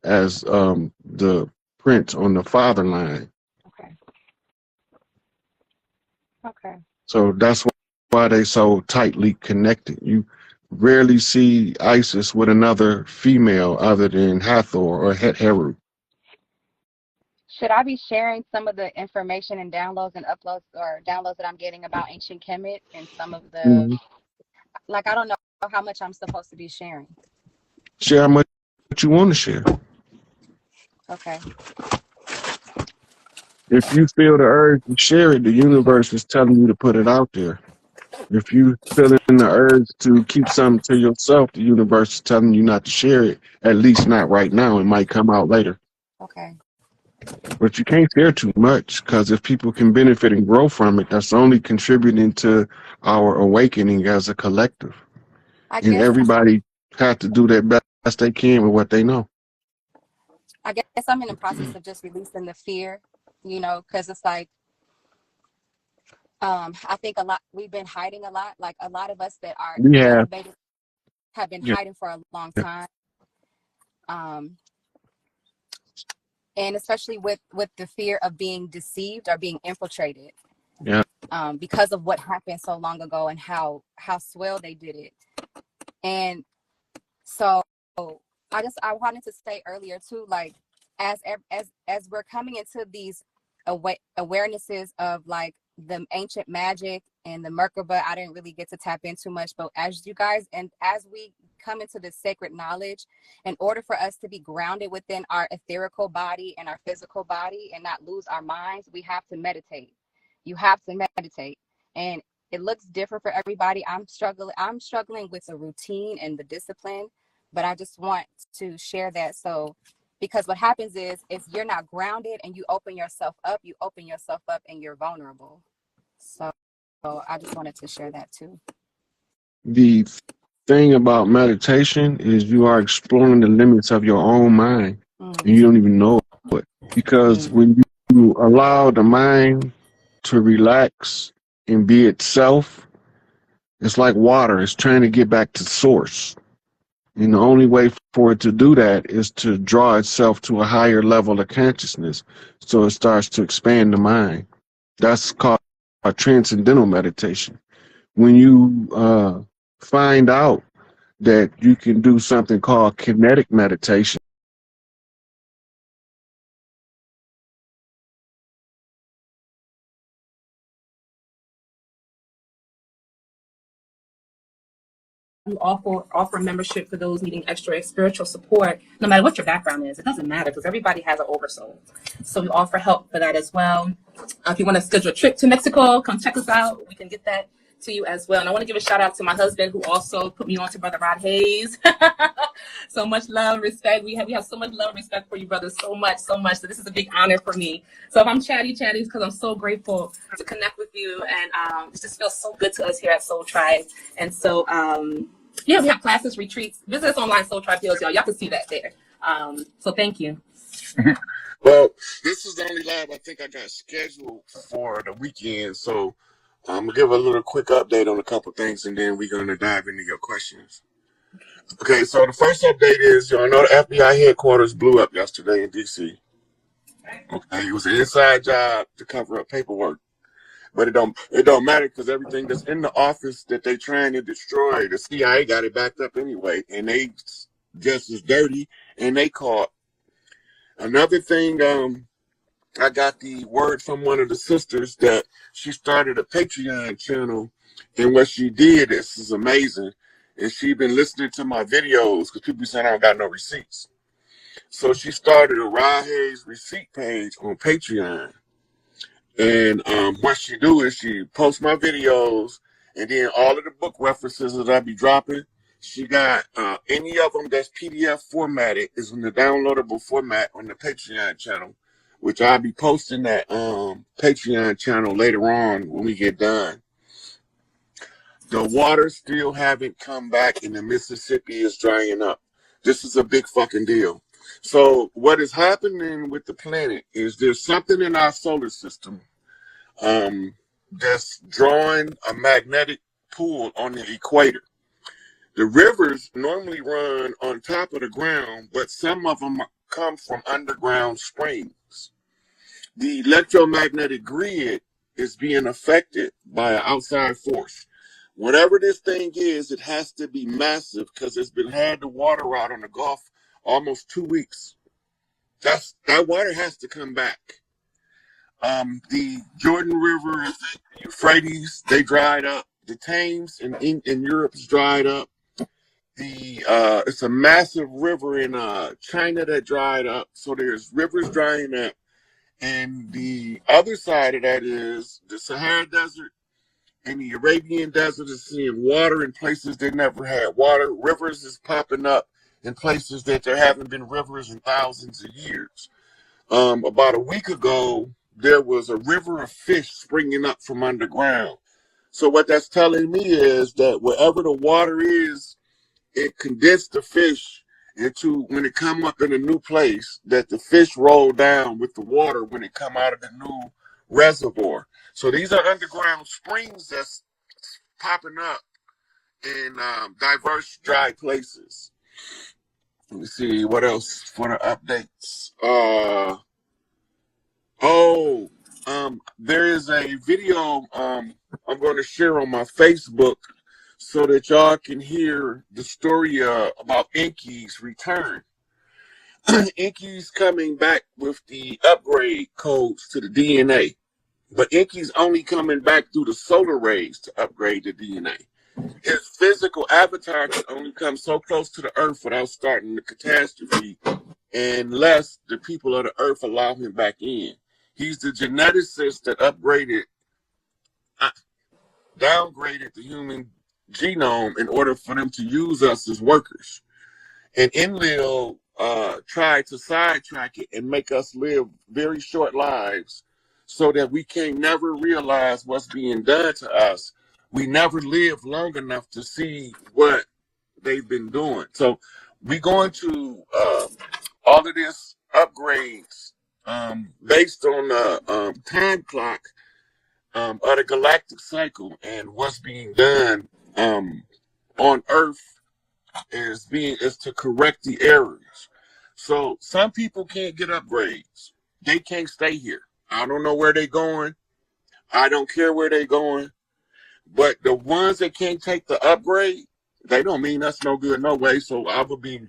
as the print on the father line. Okay. Okay. So that's why they so tightly connected. You rarely see Isis with another female other than Hathor or Heru. Should I be sharing some of the information and downloads and uploads or downloads that I'm getting about ancient Kemet and some of the, Mhm. like, I don't know how much I'm supposed to be sharing. Share how much you want to share. Okay. If you feel the urge to share it, the universe is telling you to put it out there. If you feeling the urge to keep something to yourself, the universe is telling you not to share it, at least not right now. It might come out later. Okay. But you can't share too much, because if people can benefit and grow from it, that's only contributing to our awakening as a collective. I And guess everybody has to do their best they can with what they know. I guess I'm in the process of just releasing the fear, because it's like, I think a lot, we've been hiding a lot. Like a lot of us that are We have, elevated have been yeah, hiding for a long time. And especially with the fear of being deceived or being infiltrated, yeah. because of what happened so long ago and how swell they did it. And so I wanted to say earlier too, like as we're coming into these awarenesses of like the ancient magic and the Merkaba, I didn't really get to tap in too much, but as you guys and as we come into this sacred knowledge, in order for us to be grounded within our etherical body and our physical body and not lose our minds, we have to meditate. You have to meditate. And it looks different for everybody. I'm struggling with the routine and the discipline, but I just want to share that. So because what happens is you're not grounded and you open yourself up and you're vulnerable. So I just wanted to share that too. The thing about meditation is you are exploring the limits of your own mind, and you don't even know it. Because when you allow the mind to relax and be itself, it's like water. It's trying to get back to source. And the only way for it to do that is to draw itself to a higher level of consciousness. So it starts to expand the mind. That's called a transcendental meditation. When you find out that you can do something called kinetic meditation, You offer membership for those needing extra spiritual support, no matter what your background is. It doesn't matter because everybody has an oversoul. So we offer help for that as well. If you want to schedule a trip to Mexico, come check us out. We can get that to you as well. And I want to give a shout out to my husband who also put me on to Brother Rod Hayes. So much love, respect. We have so much love and respect for you, brother. So much. So this is a big honor for me. So if I'm chatty, it's because I'm so grateful to connect with you. And it just feels so good to us here at Soul Tribe. And so, yeah, we have classes, retreats. Visit us online, Soul Tribe Hills, y'all. Y'all can see that there. So thank you. well, this is the only live I think I got scheduled for the weekend. So I'm going to give a little quick update on a couple things, and then we're going to dive into your questions. Okay, so the first update is, y'all know the FBI headquarters blew up yesterday in D.C. Okay, it was an inside job to cover up paperwork. But it don't matter because everything that's in the office that they trying to destroy, the CIA got it backed up anyway, and they just as dirty, and they caught. Another thing, I got the word from one of the sisters that she started a Patreon channel, and what she did, this is amazing, and she been listening to my videos because people be saying I don't got no receipts. So she started a Rod Hayes receipt page on Patreon. And what she do is she posts my videos, and then all of the book references that I be dropping, she got any of them that's PDF formatted is in the downloadable format on the Patreon channel, which I'll be posting that Patreon channel later on when we get done. The water still haven't come back, and the Mississippi is drying up. This is a big fucking deal. So what is happening with the planet is there's something in our solar system that's drawing a magnetic pull on the equator. The rivers normally run on top of the ground, but some of them come from underground springs. The electromagnetic grid is being affected by an outside force. Whatever this thing is, it has to be massive because it's been had the water out on the Gulf almost 2 weeks. That water has to come back. The Jordan River, the Euphrates, they dried up. The Thames in Europe's dried up. It's a massive river in China that dried up. So there's rivers drying up. And the other side of that is the Sahara Desert and the Arabian Desert is seeing water in places they never had water. Rivers is popping up in places that there haven't been rivers in thousands of years. About a week ago, there was a river of fish springing up from underground. So what that's telling me is that wherever the water is, it condensed the fish into, when it come up in a new place, that the fish roll down with the water when it come out of the new reservoir. So these are underground springs that's popping up in diverse dry places. Let me see what else for the updates. There is a video I'm going to share on my Facebook so that y'all can hear the story about Inky's return. Inky's coming back with the upgrade codes to the DNA, but Inky's only coming back through the solar rays to upgrade the DNA. His physical avatar can only come so close to the Earth without starting the catastrophe unless the people of the Earth allow him back in. He's the geneticist that downgraded the human genome in order for them to use us as workers. And Enlil tried to sidetrack it and make us live very short lives so that we can never realize what's being done to us. We never live long enough to see what they've been doing. So we're going to all of this upgrades based on the time clock of the galactic cycle, and what's being done on Earth is to correct the errors. So some people can't get upgrades. They can't stay here. I don't know where they're going. I don't care where they're going. But the ones that can't take the upgrade, they don't mean us no good no way. So I would be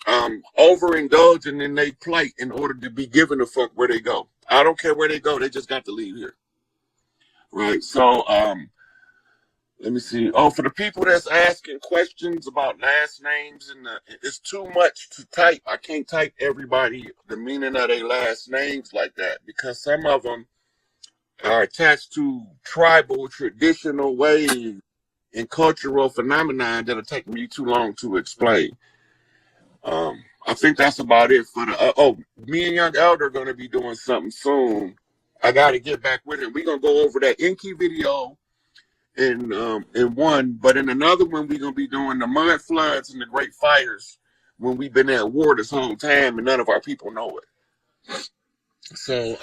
overindulging in their plight in order to be given a fuck where they go. I don't care where they go. They just got to leave here. Right. So let me see. Oh, for the people that's asking questions about last names, and it's too much to type. I can't type everybody the meaning of their last names like that because some of them are attached to tribal, traditional ways and cultural phenomenon that'll take me too long to explain. I think that's about it for the. Me and Young Elder are going to be doing something soon. I got to get back with it. We're going to go over that Inky video in one, but in another one, we're going to be doing the mud floods and the great fires when we've been at war this whole time and none of our people know it. So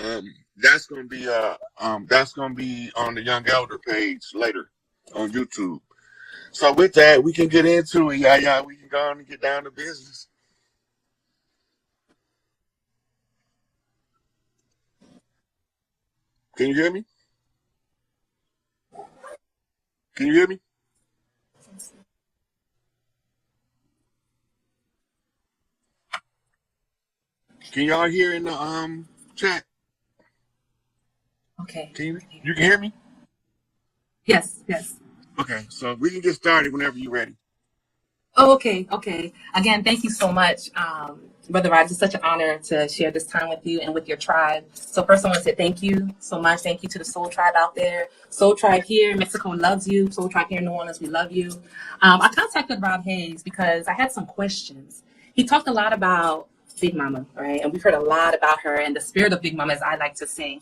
that's going to be on the Young Elder page later on YouTube. So with that, we can get into it. Yeah, we can go on and get down to business. Can you hear me? Can you hear me? Can y'all hear in the chat? Okay. You can hear me? Yes. Okay, so we can get started whenever you're ready. Oh, okay. Again, thank you so much, Brother Rod. It's such an honor to share this time with you and with your tribe. So first I want to say thank you so much. Thank you to the Soul Tribe out there. Soul Tribe here in Mexico loves you. Soul Tribe here in New Orleans, we love you. I contacted Rob Hayes because I had some questions. He talked a lot about Big Mama, right? And we've heard a lot about her and the spirit of Big Mama, as I like to say.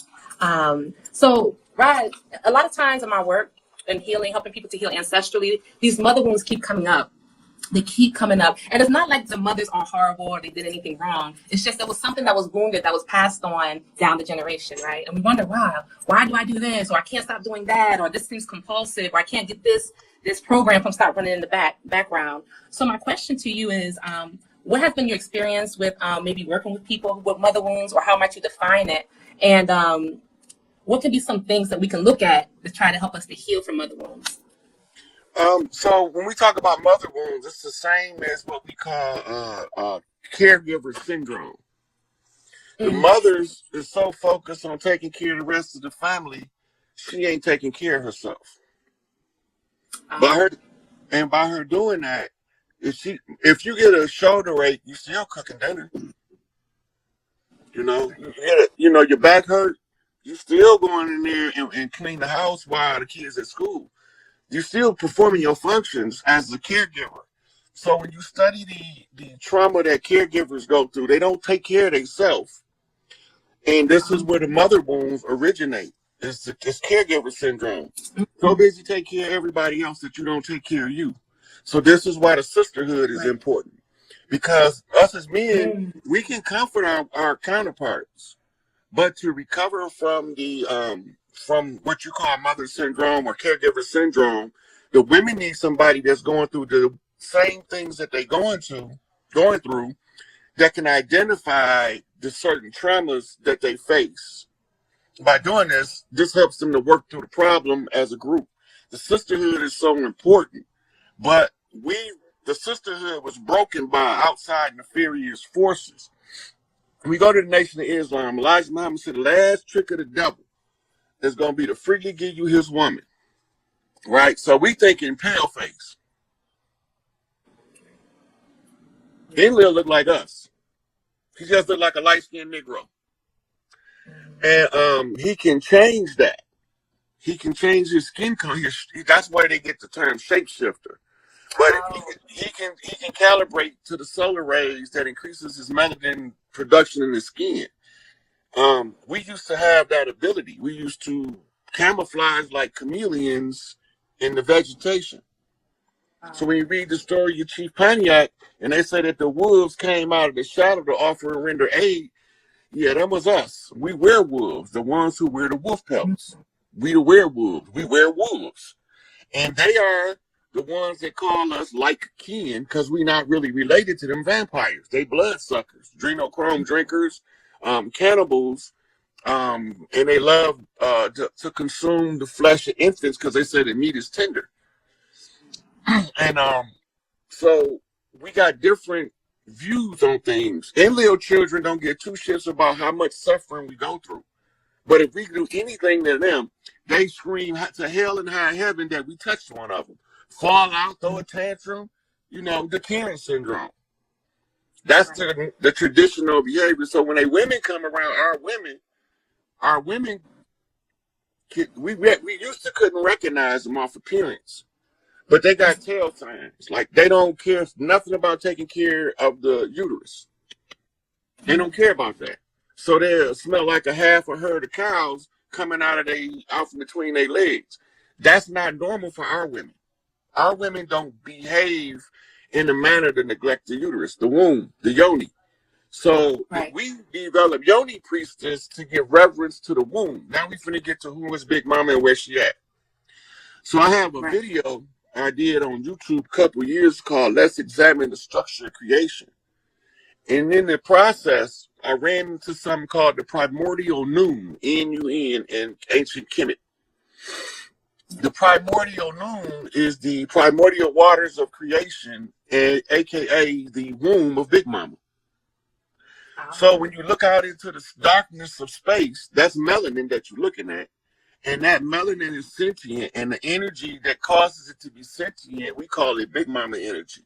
So, Rod, a lot of times in my work and healing, helping people to heal ancestrally, these mother wounds keep coming up. They keep coming up. And it's not like the mothers are horrible or they did anything wrong. It's just there was something that was wounded that was passed on down the generation, right? And we wonder, why do I do this? Or I can't stop doing that? Or this seems compulsive? Or I can't get this program from stop running in the background. So my question to you is, what has been your experience with maybe working with people with mother wounds, or how might you define it? And what could be some things that we can look at to try to help us to heal from mother wounds? So when we talk about mother wounds, it's the same as what we call caregiver syndrome. The mothers is so focused on taking care of the rest of the family, she ain't taking care of herself. By her doing that, if you get a shoulder ache, you still cooking dinner. You know, your back hurt, you still going in there and clean the house while the kids at school. You're still performing your functions as a caregiver. So when you study the trauma that caregivers go through, they don't take care of themselves. And this is where the mother wounds originate. It's caregiver syndrome. So busy taking care of everybody else that you don't take care of you. So this is why the sisterhood is important. Because us as men, we can comfort our counterparts. But to recover from from what you call mother syndrome or caregiver syndrome, the women need somebody that's going through the same things that they're going through, that can identify the certain traumas that they face. By doing this, this helps them to work through the problem as a group. The sisterhood is so important, but the sisterhood was broken by outside nefarious forces. We go to the Nation of Islam. Elijah Muhammad said the last trick of the devil is going to be to freely give you his woman. Right? So we thinking pale face. Enlil look like us. He just look like a light-skinned Negro. And he can change that. He can change his skin color. That's why they get the term shapeshifter. But he can calibrate to the solar rays that increases his melanin production in his skin. We used to have that ability. We used to camouflage like chameleons in the vegetation. So when you read the story of Chief Pontiac, and they say that the wolves came out of the shadow to offer and render aid, yeah, that was us. We werewolves, the ones who wear the wolf pelts. We the werewolves. We wear wolves. And they are the ones that call us like kin because we're not really related to them vampires. They bloodsuckers, adrenochrome drinkers, cannibals, and they love to consume the flesh of infants because they say the meat is tender. And so we got different views on things. Enlil children don't get two shits about how much suffering we go through. But if we do anything to them, they scream to hell and high heaven that we touched one of them. Fall out, throw a tantrum, the Karen syndrome. That's the traditional behavior. So when women come around, our women, we used to couldn't recognize them off appearance. But they got tail signs. Like they don't care nothing about taking care of the uterus. They don't care about that. So they smell like a half a herd of cows coming out from between their legs. That's not normal for our women. Our women don't behave in a manner to neglect the uterus, the womb, the yoni. So we develop yoni priestess to give reverence to the womb. Now we finna get to who is Big Mama and where she at. So I have a video I did on YouTube a couple years called Let's Examine the Structure of Creation. And in the process, I ran into something called the primordial noon, N-U-N, in ancient Kemet. The primordial noon is the primordial waters of creation, aka the womb of Big Mama. So when you look out into the darkness of space, that's melanin that you're looking at. And that melanin is sentient, and the energy that causes it to be sentient, we call it Big Mama energy.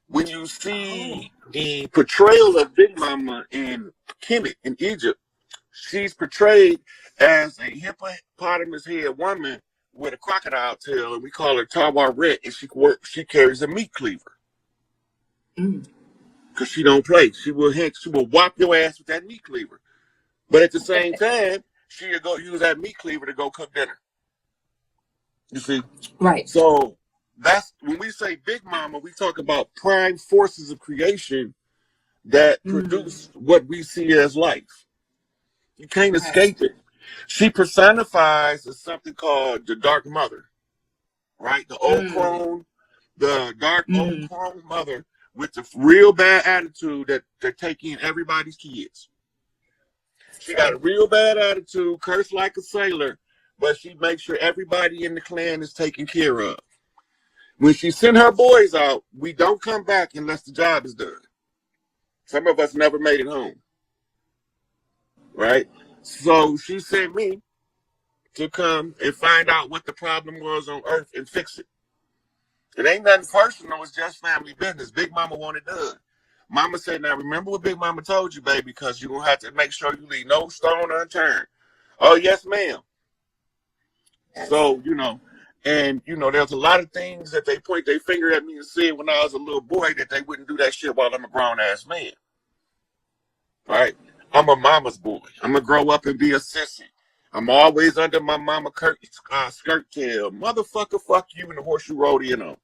When you see the portrayal of Big Mama in Kemet in Egypt, she's portrayed as a hippopotamus head woman with a crocodile tail, and we call her Tawaret, and she carries a meat cleaver. Because she don't play. She will whop your ass with that meat cleaver. But at the same time, she'll go use that meat cleaver to go cook dinner. You see? Right. So that's when we say Big Mama, we talk about prime forces of creation that produce what we see as life. You can't escape it. She personifies as something called the Dark Mother, right? The old crone, the dark old crone mother, with the real bad attitude that they're taking everybody's kids. She got a real bad attitude, curse like a sailor, but she makes sure everybody in the clan is taken care of. When she sent her boys out, we don't come back unless the job is done. Some of us never made it home, right? So she sent me to come and find out what the problem was on Earth and fix it. It ain't nothing personal. It's just family business. Big Mama wanted done. Mama said, now remember what Big Mama told you, baby, because you're going to have to make sure you leave no stone unturned. Oh, yes, ma'am. Yes. So, and, there's a lot of things that they point their finger at me and said when I was a little boy that they wouldn't do that shit while I'm a grown-ass man. Right? I'm a mama's boy. I'm going to grow up and be a sissy. I'm always under my mama skirt tail. Motherfucker, fuck you and the horseshoe rodeo.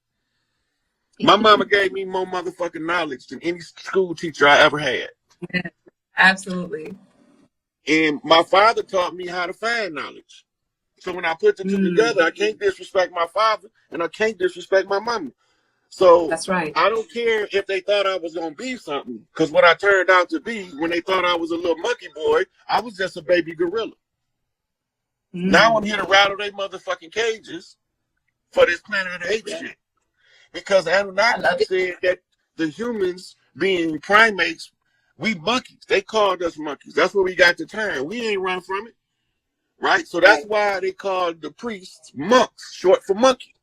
My mama gave me more motherfucking knowledge than any school teacher I ever had. Yeah, absolutely. And my father taught me how to find knowledge. So when I put the two together, I can't disrespect my father and I can't disrespect my mama. So that's right. I don't care if they thought I was going to be something, because what I turned out to be, when they thought I was a little monkey boy, I was just a baby gorilla. Now I'm here to rattle their motherfucking cages for this Planet of the Apes shit. Because Anunnaki said that the humans, being primates, we monkeys. They called us monkeys. That's where we got the term. We ain't run from it. Right? So that's why they called the priests monks, short for monkey.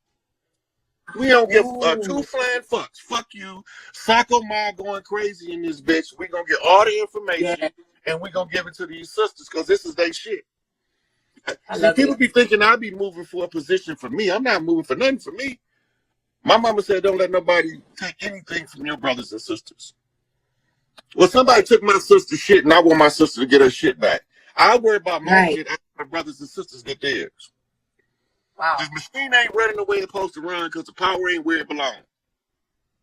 We don't give two flying fucks. Fuck you. Psycho Ma going crazy in this bitch. We gonna get all the information and we gonna give it to these sisters because this is their shit. See, people be thinking I be moving for a position for me. I'm not moving for nothing for me. My mama said, don't let nobody take anything from your brothers and sisters. Well, somebody took my sister's shit, and I want my sister to get her shit back. I worry about my shit after my brothers and sisters get theirs. Wow. This machine ain't running the way it's supposed to run because the power ain't where it belongs.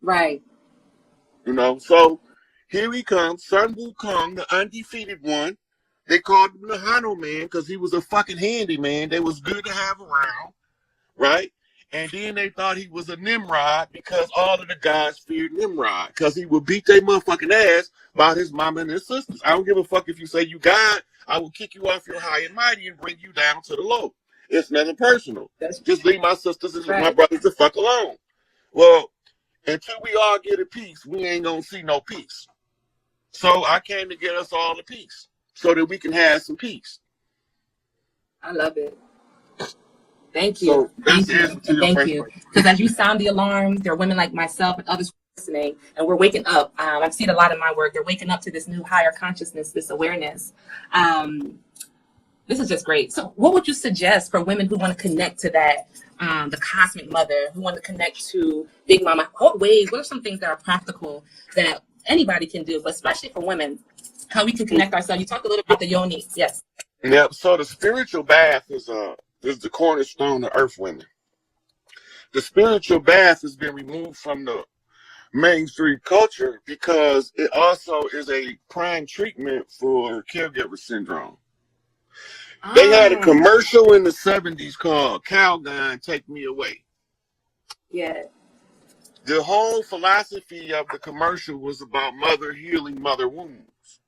Right. So here he comes, Sun Wukong, the undefeated one. They called him the Hano man because he was a fucking handyman. They was good to have around, right? And then they thought he was a Nimrod because all of the guys feared Nimrod because he would beat their motherfucking ass by his mama and his sisters. I don't give a fuck if you say you God. I will kick you off your high and mighty and bring you down to the low. It's nothing personal. Just leave my sisters and my brothers the fuck alone. Well, until we all get a peace, we ain't gonna see no peace. So I came to get us all a peace so that we can have some peace. I love it. Thank you. So Thank you. Because as you sound the alarm, there are women like myself and others listening, and we're waking up. I've seen a lot in my work. They're waking up to this new higher consciousness, this awareness. This is just great. So what would you suggest for women who want to connect to that, the cosmic mother, who want to connect to Big Mama? What ways, what are some things that are practical that anybody can do, but especially for women, how we can connect ourselves? You talked a little about the yoni. Yes. Yep. So the spiritual bath is the cornerstone of Earth women. The spiritual bath has been removed from the mainstream culture because it also is a prime treatment for caregiver syndrome. They had a commercial in the 70s called Calgon, Take Me Away. Yeah. The whole philosophy of the commercial was about mother healing mother wounds.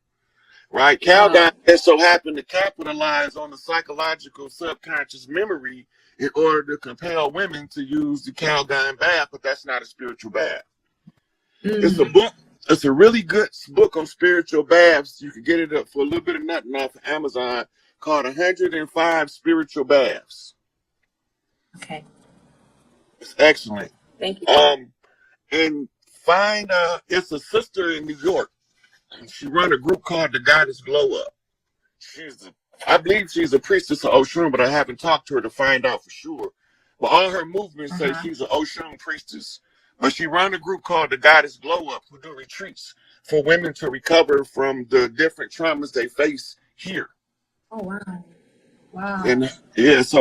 Right? Calgon just so happened to capitalize on the psychological subconscious memory in order to compel women to use the Calgon bath, but that's not a spiritual bath. It's a book. It's a really good book on spiritual baths. You can get it up for a little bit of nothing off of Amazon called 105 Spiritual Baths. Okay. It's excellent. Thank you. And find it's a sister in New York. She run a group called the Goddess Glow Up. I believe she's a priestess of Oshun, but I haven't talked to her to find out for sure. But all her movements say she's an Oshun priestess. But she run a group called the Goddess Glow Up, who do retreats for women to recover from the different traumas they face here. Oh wow. Wow. And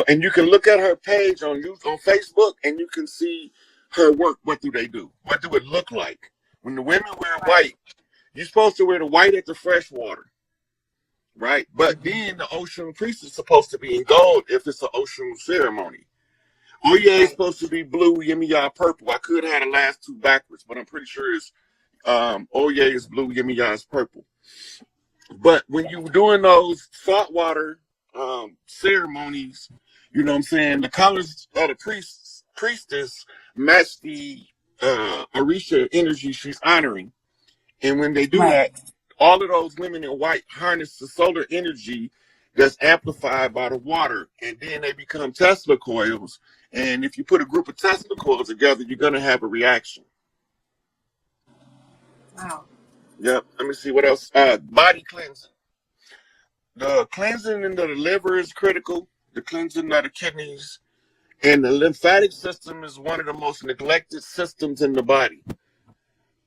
and you can look at her page on Facebook and you can see her work. What do they do? What do it look like? When the women wear white, you're supposed to wear the white at the fresh water, right? But then the Oshun priest is supposed to be in gold if it's an Oshun ceremony. Oya is supposed to be blue, Yemiya purple. I could have had the last two backwards, but I'm pretty sure it's Oye is blue, Yemiya is purple. But when you're doing those saltwater ceremonies, you know what I'm saying, the colors of the priestess match the Orisha energy she's honoring. And when they do Right. that, all of those women in white harness the solar energy that's amplified by the water, and then they become Tesla coils. And if you put a group of Tesla coils together, you're going to have a reaction. Wow. Yep. Let me see what else. Body cleansing. The cleansing of the liver is critical. The cleansing of the kidneys. And the lymphatic system is one of the most neglected systems in the body.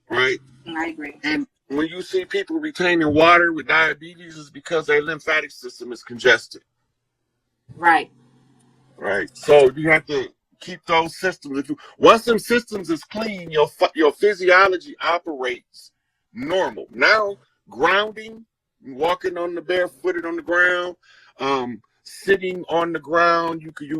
Right? I agree. And when you see people retaining water with diabetes, it's because their lymphatic system is congested. Right. Right. So you have to keep those systems. Once them systems is clean, your physiology operates normal. Now, grounding, walking on the barefooted on the ground, sitting on the ground, you can use